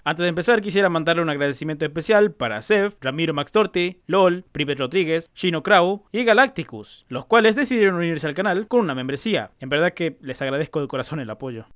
Antes de empezar quisiera mandarle un agradecimiento especial para Sef, Ramiro Maxtorti, LOL, Privet Rodríguez, Shino Crow y Galacticus, los cuales decidieron unirse al canal con una membresía. En verdad que les agradezco de corazón el apoyo.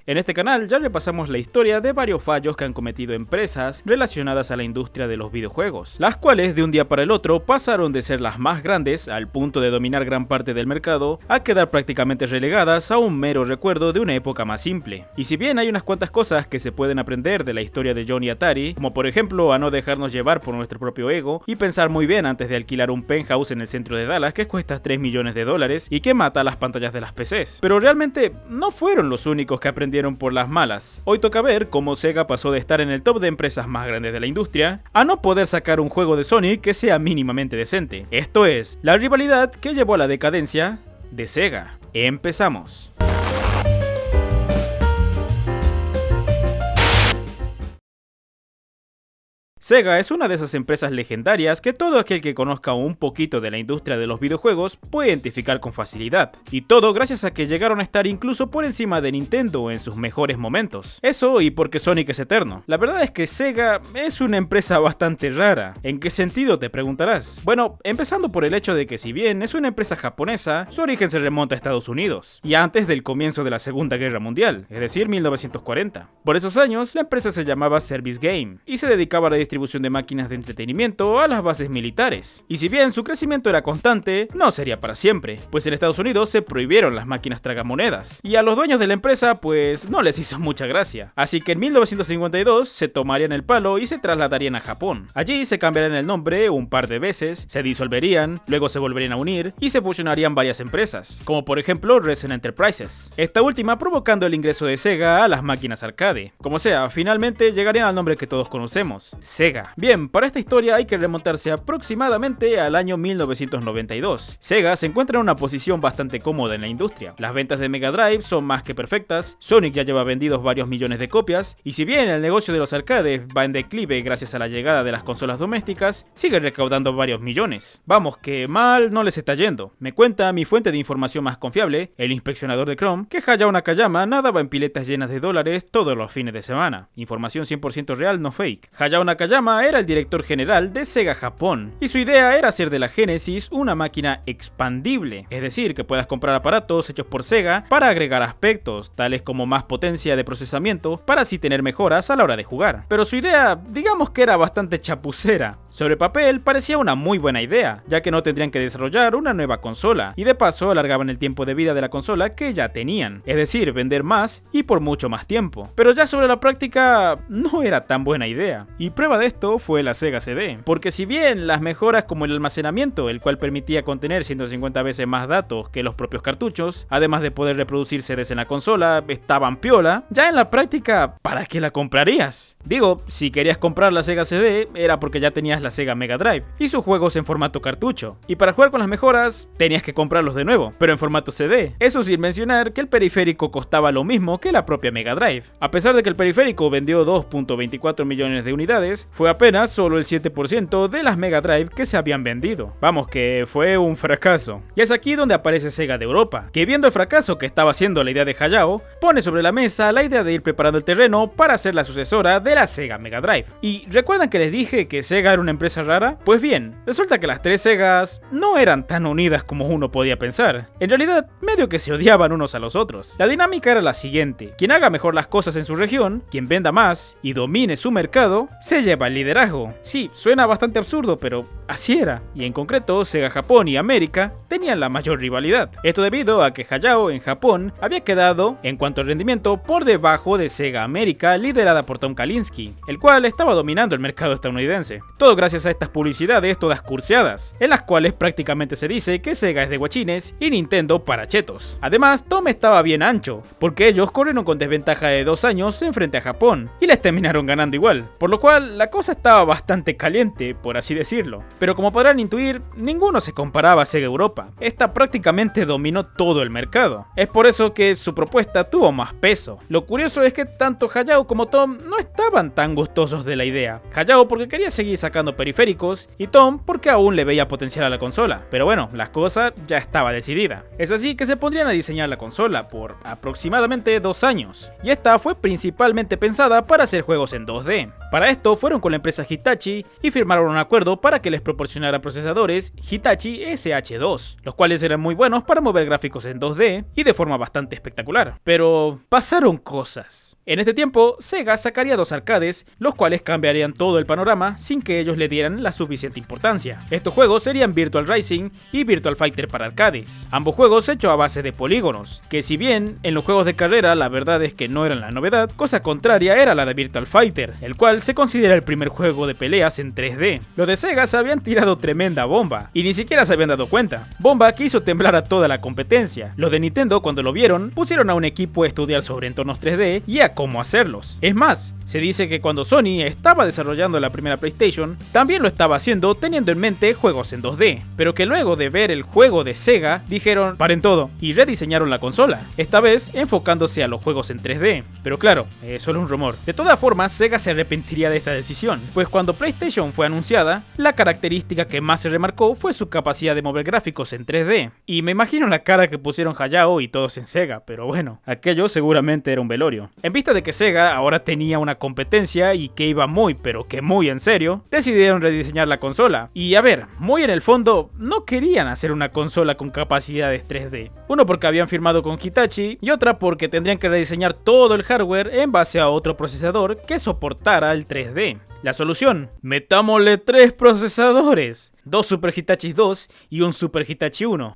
En este canal ya repasamos la historia de varios fallos que han cometido empresas relacionadas a la industria de los videojuegos, las cuales de un día para el otro pasaron de ser las más grandes al punto de dominar gran parte del mercado a quedar prácticamente relegadas a un mero recuerdo de una época más simple. Y si bien hay unas cuantas cosas que se pueden aprender de la historia de Johnny Atari, como por ejemplo a no dejarnos llevar por nuestro propio ego y pensar muy bien antes de alquilar un penthouse en el centro de Dallas que cuesta $3 millones y que mata las pantallas de las PCs. Pero realmente no fueron los únicos que aprendieron por las malas. Hoy toca ver cómo Sega pasó de estar en el top de empresas más grandes de la industria a no poder sacar un juego de Sonic que sea mínimamente decente. Esto es, la rivalidad que llevó a la decadencia de Sega. Empezamos. Sega es una de esas empresas legendarias que todo aquel que conozca un poquito de la industria de los videojuegos puede identificar con facilidad, y todo gracias a que llegaron a estar incluso por encima de Nintendo en sus mejores momentos. Eso y porque Sonic es eterno. La verdad es que Sega es una empresa bastante rara. ¿En qué sentido?, te preguntarás. Bueno, empezando por el hecho de que si bien es una empresa japonesa, su origen se remonta a Estados Unidos, y antes del comienzo de la Segunda Guerra Mundial, es decir, 1940. Por esos años, la empresa se llamaba Service Game, y se dedicaba a la distribución de máquinas de entretenimiento a las bases militares. Y si bien su crecimiento era constante, no sería para siempre, pues en Estados Unidos se prohibieron las máquinas tragamonedas, y a los dueños de la empresa pues no les hizo mucha gracia. Así que en 1952 se tomarían el palo y se trasladarían a Japón. Allí se cambiarían el nombre un par de veces, se disolverían, luego se volverían a unir y se fusionarían varias empresas, como por ejemplo Resen Enterprises, esta última provocando el ingreso de Sega a las máquinas arcade. Como sea, finalmente llegarían al nombre que todos conocemos, Sega. Bien, para esta historia hay que remontarse aproximadamente al año 1992. Sega se encuentra en una posición bastante cómoda en la industria. Las ventas de Mega Drive son más que perfectas, Sonic ya lleva vendidos varios millones de copias, y si bien el negocio de los arcades va en declive gracias a la llegada de las consolas domésticas, sigue recaudando varios millones. Vamos, que mal no les está yendo. Me cuenta mi fuente de información más confiable, el inspeccionador de Chrome, que Hayao Nakayama nadaba en piletas llenas de dólares todos los fines de semana. Información 100% real, no fake. Hayao Nakayama era el director general de Sega Japón, y su idea era hacer de la Genesis una máquina expandible, es decir, que puedas comprar aparatos hechos por Sega para agregar aspectos, tales como más potencia de procesamiento, para así tener mejoras a la hora de jugar. Pero su idea, digamos que era bastante chapucera. Sobre papel parecía una muy buena idea, ya que no tendrían que desarrollar una nueva consola, y de paso alargaban el tiempo de vida de la consola que ya tenían, es decir, vender más y por mucho más tiempo. Pero ya sobre la práctica no era tan buena idea, y prueba de esto fue la Sega CD, porque si bien las mejoras como el almacenamiento, el cual permitía contener 150 veces más datos que los propios cartuchos, además de poder reproducir CDs en la consola, estaban piola, ya en la práctica, ¿para qué la comprarías? Digo, si querías comprar la Sega CD era porque ya tenías la Sega Mega Drive y sus juegos en formato cartucho, y para jugar con las mejoras tenías que comprarlos de nuevo, pero en formato CD. Eso sin mencionar que el periférico costaba lo mismo que la propia Mega Drive. A pesar de que el periférico vendió 2.24 millones de unidades, fue apenas solo el 7% de las Mega Drive que se habían vendido. Vamos, que fue un fracaso. Y es aquí donde aparece Sega de Europa, que viendo el fracaso que estaba haciendo la idea de Hayao, pone sobre la mesa la idea de ir preparando el terreno para ser la sucesora de la Sega Mega Drive. ¿Y recuerdan que les dije que Sega era una empresa rara? Pues bien, resulta que las tres Segas no eran tan unidas como uno podía pensar. En realidad, medio que se odiaban unos a los otros. La dinámica era la siguiente: quien haga mejor las cosas en su región, quien venda más y domine su mercado, se lleva el liderazgo. Sí, suena bastante absurdo, pero así era. Y en concreto, Sega Japón y América tenían la mayor rivalidad. Esto debido a que Hayao en Japón había quedado, en cuanto al rendimiento, por debajo de Sega América, liderada por Tom Kalinske, el cual estaba dominando el mercado estadounidense. Todo gracias a estas publicidades todas cursiadas, en las cuales prácticamente se dice que Sega es de guachines y Nintendo para chetos. Además, Tom estaba bien ancho, porque ellos corrieron con desventaja de 2 años en frente a Japón, y les terminaron ganando igual, por lo cual la cosa estaba bastante caliente, por así decirlo. Pero como podrán intuir, ninguno se comparaba a Sega Europa. Esta prácticamente dominó todo el mercado. Es por eso que su propuesta tuvo más peso. Lo curioso es que tanto Hayao como Tom no estaban tan gustosos de la idea. Hayao porque quería seguir sacando periféricos y Tom porque aún le veía potencial a la consola. Pero bueno, la cosa ya estaba decidida. Es así que se pondrían a diseñar la consola por aproximadamente 2 años. Y esta fue principalmente pensada para hacer juegos en 2D. Para esto fueron con la empresa Hitachi y firmaron un acuerdo para que les proporcionaran procesadores Hitachi SH2, los cuales eran muy buenos para mover gráficos en 2D y de forma bastante espectacular. Pero pasaron cosas. En este tiempo, Sega sacaría 2 arcades, los cuales cambiarían todo el panorama sin que ellos le dieran la suficiente importancia. Estos juegos serían Virtual Racing y Virtual Fighter para arcades, ambos juegos hechos a base de polígonos, que si bien en los juegos de carrera la verdad es que no eran la novedad, cosa contraria era la de Virtual Fighter, el cual se considera el primer juego de peleas en 3D. Los de Sega se habían tirado tremenda bomba, y ni siquiera se habían dado cuenta, bomba que hizo temblar a toda la competencia. Los de Nintendo cuando lo vieron, pusieron a un equipo a estudiar sobre entornos 3D y a cómo hacerlos. Es más, se dice que cuando Sony estaba desarrollando la primera PlayStation, también lo estaba haciendo teniendo en mente juegos en 2D, pero que luego de ver el juego de Sega, dijeron paren todo y rediseñaron la consola, esta vez enfocándose a los juegos en 3D. Pero claro, es solo un rumor. De todas formas, Sega se arrepentiría de esta decisión, pues cuando PlayStation fue anunciada, la característica que más se remarcó fue su capacidad de mover gráficos en 3D, y me imagino la cara que pusieron Hayao y todos en Sega, pero bueno, aquello seguramente era un velorio. En vista de que Sega ahora tenía una competencia y que iba muy pero que muy en serio, decidieron rediseñar la consola. Y a ver, muy en el fondo no querían hacer una consola con capacidades 3D. Uno porque habían firmado con Hitachi y otra porque tendrían que rediseñar todo el hardware en base a otro procesador que soportara el 3D. La solución, metámosle 3 procesadores, 2 Super Hitachi 2 y un Super Hitachi 1.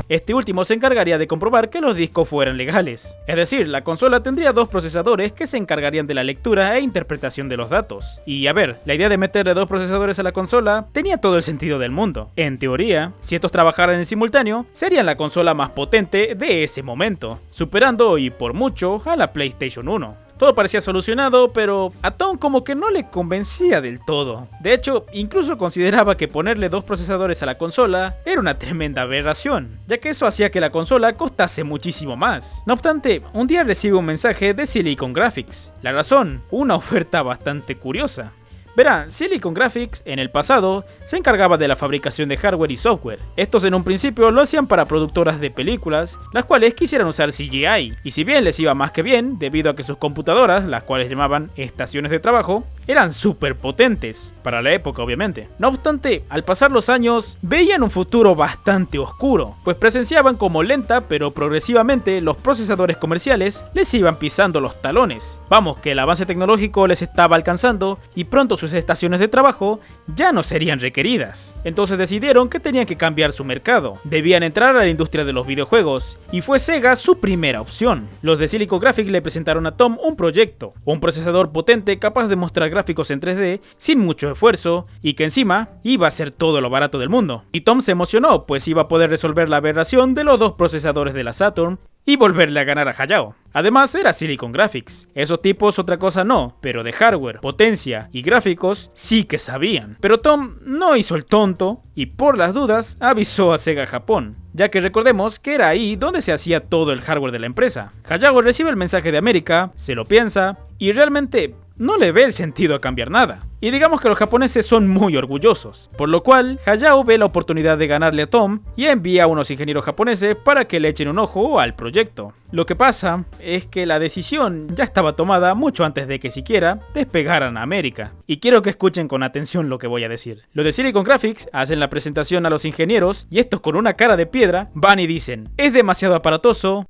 Este último se encargaría de comprobar que los discos fueran legales. Es decir, la consola tendría 2 procesadores que se encargarían de la lectura e interpretación de los datos. Y a ver, la idea de meterle 2 procesadores a la consola tenía todo el sentido del mundo. En teoría, si estos trabajaran en simultáneo, serían la consola más potente de ese momento, superando y por mucho a la PlayStation 1. Todo parecía solucionado, pero a Tom como que no le convencía del todo. De hecho, incluso consideraba que ponerle 2 procesadores a la consola era una tremenda aberración, ya que eso hacía que la consola costase muchísimo más. No obstante, un día recibe un mensaje de Silicon Graphics. La razón, una oferta bastante curiosa. Verán, Silicon Graphics en el pasado se encargaba de la fabricación de hardware y software. Estos en un principio lo hacían para productoras de películas, las cuales quisieran usar CGI, y si bien les iba más que bien, debido a que sus computadoras, las cuales llamaban estaciones de trabajo, eran súper potentes, para la época obviamente. No obstante, al pasar los años, veían un futuro bastante oscuro, pues presenciaban como lenta pero progresivamente los procesadores comerciales les iban pisando los talones. Vamos, que el avance tecnológico les estaba alcanzando y pronto sus estaciones de trabajo ya no serían requeridas. Entonces decidieron que tenían que cambiar su mercado, debían entrar a la industria de los videojuegos, y fue Sega su primera opción. Los de Silicon Graphics le presentaron a Tom un proyecto, un procesador potente capaz de mostrar gráficos en 3D sin mucho esfuerzo y que encima iba a ser todo lo barato del mundo. Y Tom se emocionó, pues iba a poder resolver la aberración de los 2 procesadores de la Saturn y volverle a ganar a Hayao. Además era Silicon Graphics. Esos tipos otra cosa no, pero de hardware, potencia y gráficos sí que sabían. Pero Tom no hizo el tonto y por las dudas avisó a Sega Japón, ya que recordemos que era ahí donde se hacía todo el hardware de la empresa. Hayao recibe el mensaje de América, se lo piensa y realmente no le ve el sentido a cambiar nada. Y digamos que los japoneses son muy orgullosos, por lo cual Hayao ve la oportunidad de ganarle a Tom y envía a unos ingenieros japoneses para que le echen un ojo al proyecto. Lo que pasa es que la decisión ya estaba tomada mucho antes de que siquiera despegaran a América. Y quiero que escuchen con atención lo que voy a decir. Los de Silicon Graphics hacen la presentación a los ingenieros y estos con una cara de piedra van y dicen: es demasiado aparatoso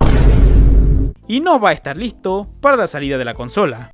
y no va a estar listo para la salida de la consola.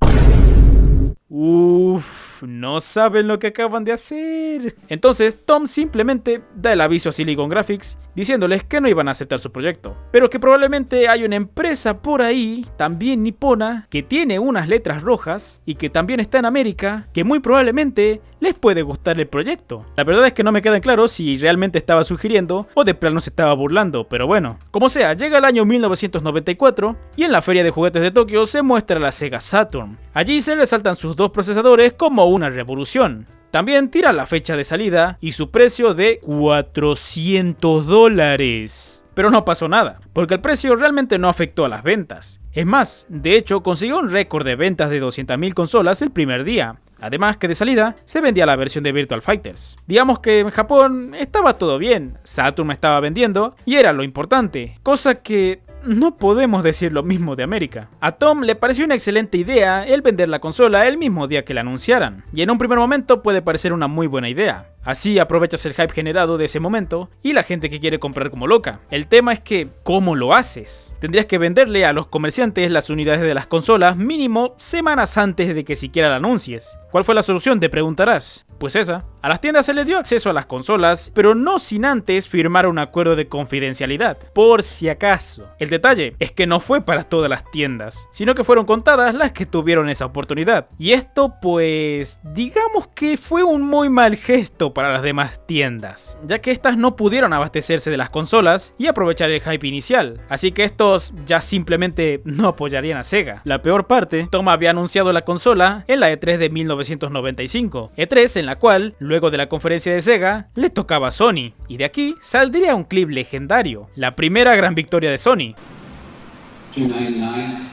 Uff, no saben lo que acaban de hacer. Entonces Tom simplemente da el aviso a Silicon Graphics diciéndoles que no iban a aceptar su proyecto, pero que probablemente hay una empresa por ahí, también nipona, que tiene unas letras rojas y que también está en América, que muy probablemente les puede gustar el proyecto. La verdad es que no me queda claro si realmente estaba sugiriendo o de plano se estaba burlando, pero bueno. Como sea, llega el año 1994 y en la feria de juguetes de Tokio se muestra la Sega Saturn. Allí se resaltan sus 2 procesadores como una revolución. También tira la fecha de salida y su precio de $400. Pero no pasó nada, porque el precio realmente no afectó a las ventas. Es más, de hecho consiguió un récord de ventas de 200.000 consolas el primer día. Además que de salida se vendía la versión de Virtual Fighters. Digamos que en Japón estaba todo bien, Saturn estaba vendiendo y era lo importante, cosa que no podemos decir lo mismo de América. A Tom le pareció una excelente idea el vender la consola el mismo día que la anunciaran, y en un primer momento puede parecer una muy buena idea. Así aprovechas el hype generado de ese momento y la gente que quiere comprar como loca. El tema es que, ¿cómo lo haces? Tendrías que venderle a los comerciantes las unidades de las consolas mínimo semanas antes de que siquiera la anuncies. ¿Cuál fue la solución? Te preguntarás. Pues esa. A las tiendas se les dio acceso a las consolas, pero no sin antes firmar un acuerdo de confidencialidad, por si acaso. El detalle es que no fue para todas las tiendas, sino que fueron contadas las que tuvieron esa oportunidad. Y esto pues, digamos que fue un muy mal gesto para las demás tiendas, ya que estas no pudieron abastecerse de las consolas y aprovechar el hype inicial, así que estos ya simplemente no apoyarían a Sega. La peor parte, Tom había anunciado la consola en la E3 de 1995, E3 en la cual, luego de la conferencia de Sega, le tocaba a Sony, y de aquí saldría un clip legendario, la primera gran victoria de Sony. 299.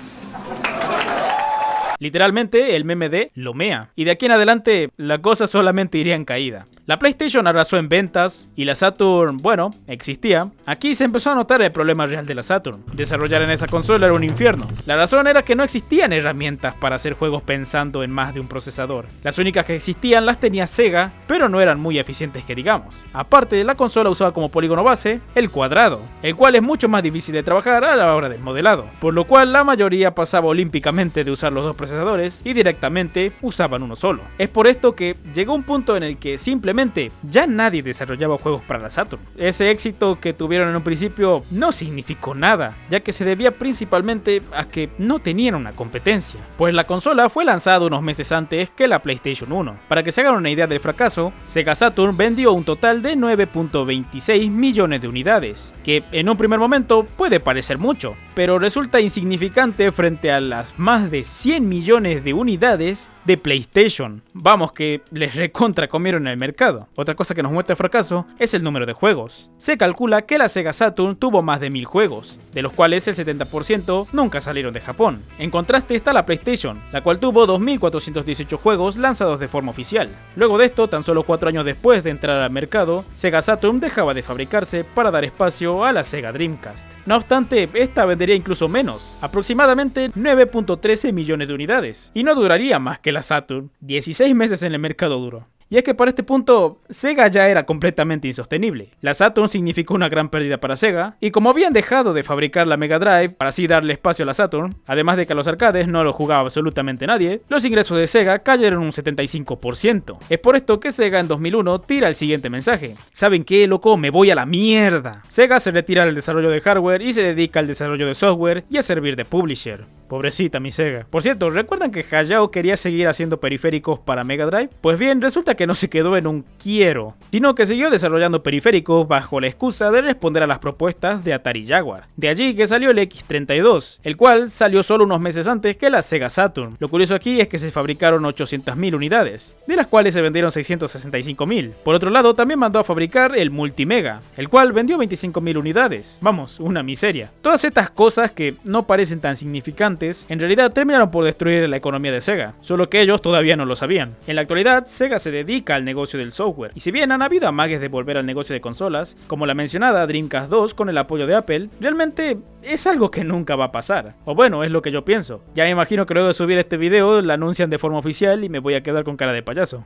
Literalmente el meme de Lomea, y de aquí en adelante la cosa solamente iría en caída. La PlayStation arrasó en ventas y la Saturn, bueno, existía. Aquí se empezó a notar el problema real de la Saturn. Desarrollar en esa consola era un infierno. La razón era que no existían herramientas para hacer juegos pensando en más de un procesador. Las únicas que existían las tenía Sega, pero no eran muy eficientes que digamos. Aparte, la consola usaba como polígono base el cuadrado, el cual es mucho más difícil de trabajar a la hora del modelado, por lo cual la mayoría pasaba olímpicamente de usar los dos procesadores y directamente usaban uno solo. Es por esto que llegó un punto en el que simplemente ya nadie desarrollaba juegos para la Saturn. Ese éxito que tuvieron en un principio no significó nada, ya que se debía principalmente a que no tenían una competencia, pues la consola fue lanzada unos meses antes que la PlayStation 1. Para que se hagan una idea del fracaso, Sega Saturn vendió un total de 9.26 millones de unidades, que en un primer momento puede parecer mucho, pero resulta insignificante frente a las más de 100 millones de unidades de PlayStation. Vamos, que les recontra comieron el mercado. Otra cosa que nos muestra el fracaso es el número de juegos. Se calcula que la Sega Saturn tuvo más de 1000 juegos, de los cuales el 70% nunca salieron de Japón. En contraste está la PlayStation, la cual tuvo 2418 juegos lanzados de forma oficial. Luego de esto, tan solo 4 años después de entrar al mercado, Sega Saturn dejaba de fabricarse para dar espacio a la Sega Dreamcast. No obstante, esta vendería incluso menos, aproximadamente 9.13 millones de unidades, y no duraría más que la Saturn, 16 meses en el mercado duro. Y es que para este punto, Sega ya era completamente insostenible. La Saturn significó una gran pérdida para Sega, y como habían dejado de fabricar la Mega Drive para así darle espacio a la Saturn, además de que a los arcades no lo jugaba absolutamente nadie, los ingresos de Sega cayeron un 75%. Es por esto que Sega en 2001 tira el siguiente mensaje: ¿saben qué, loco? Me voy a la mierda. Sega se retira del desarrollo de hardware y se dedica al desarrollo de software y a servir de publisher. Pobrecita mi Sega. Por cierto, ¿recuerdan que Hayao quería seguir haciendo periféricos para Mega Drive? Pues bien, resulta que no se quedó en un quiero, sino que siguió desarrollando periféricos bajo la excusa de responder a las propuestas de Atari Jaguar. De allí que salió el X32, el cual salió solo unos meses antes que la Sega Saturn. Lo curioso aquí es que se fabricaron 800.000 unidades, de las cuales se vendieron 665.000. Por otro lado, también mandó a fabricar el Multimega, el cual vendió 25.000 unidades. Vamos, una miseria. Todas estas cosas que no parecen tan significantes, en realidad terminaron por destruir la economía de Sega, solo que ellos todavía no lo sabían. En la actualidad, Sega se dedica al negocio del software, y si bien han habido amagues de volver al negocio de consolas, como la mencionada Dreamcast 2 con el apoyo de Apple, realmente es algo que nunca va a pasar. O bueno, es lo que yo pienso. Ya me imagino que luego de subir este video la anuncian de forma oficial y me voy a quedar con cara de payaso.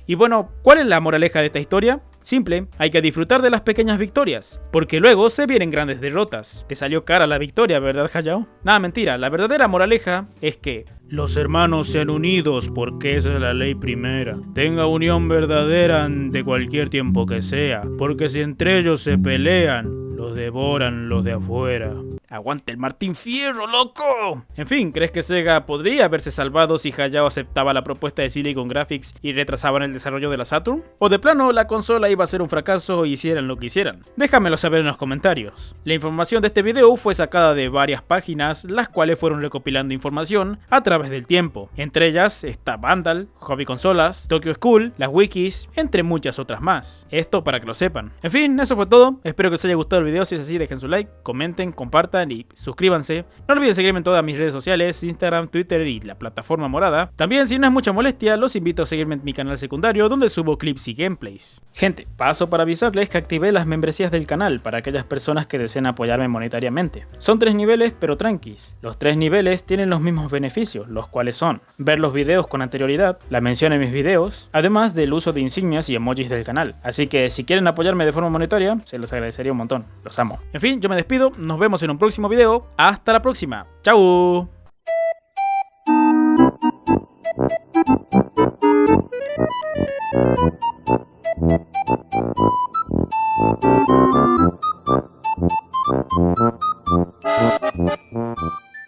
Y bueno, ¿cuál es la moraleja de esta historia? Simple, hay que disfrutar de las pequeñas victorias, porque luego se vienen grandes derrotas. Te salió cara la victoria, ¿verdad, Hayao? Nada, mentira, la verdadera moraleja es que los hermanos sean unidos porque esa es la ley primera. Tenga unión verdadera de cualquier tiempo que sea, porque si entre ellos se pelean, los devoran los de afuera. ¡Aguante el Martín Fierro, loco! En fin, ¿crees que Sega podría haberse salvado si Hayao aceptaba la propuesta de Silicon Graphics y retrasaban el desarrollo de la Saturn? ¿O de plano la consola iba a ser un fracaso y hicieran lo que hicieran? Déjamelo saber en los comentarios. La información de este video fue sacada de varias páginas, las cuales fueron recopilando información a través del tiempo. Entre ellas está Vandal, Hobby Consolas, Tokyo School, las wikis, entre muchas otras más. Esto para que lo sepan. En fin, eso fue todo. Espero que os haya gustado el video. Si es así, dejen su like, comenten, compartan y suscríbanse. No olviden seguirme en todas mis redes sociales, Instagram, Twitter y la plataforma morada. También, si no es mucha molestia, los invito a seguirme en mi canal secundario donde subo clips y gameplays. Gente, paso para avisarles que activé las membresías del canal para aquellas personas que deseen apoyarme monetariamente. Son 3 niveles, pero tranquis. Los 3 niveles tienen los mismos beneficios, los cuales son ver los videos con anterioridad, la mención en mis videos, además del uso de insignias y emojis del canal. Así que si quieren apoyarme de forma monetaria, se los agradecería un montón. Los amo. En fin, yo me despido, nos vemos en un próximo video. Hasta la próxima. ¡Chao!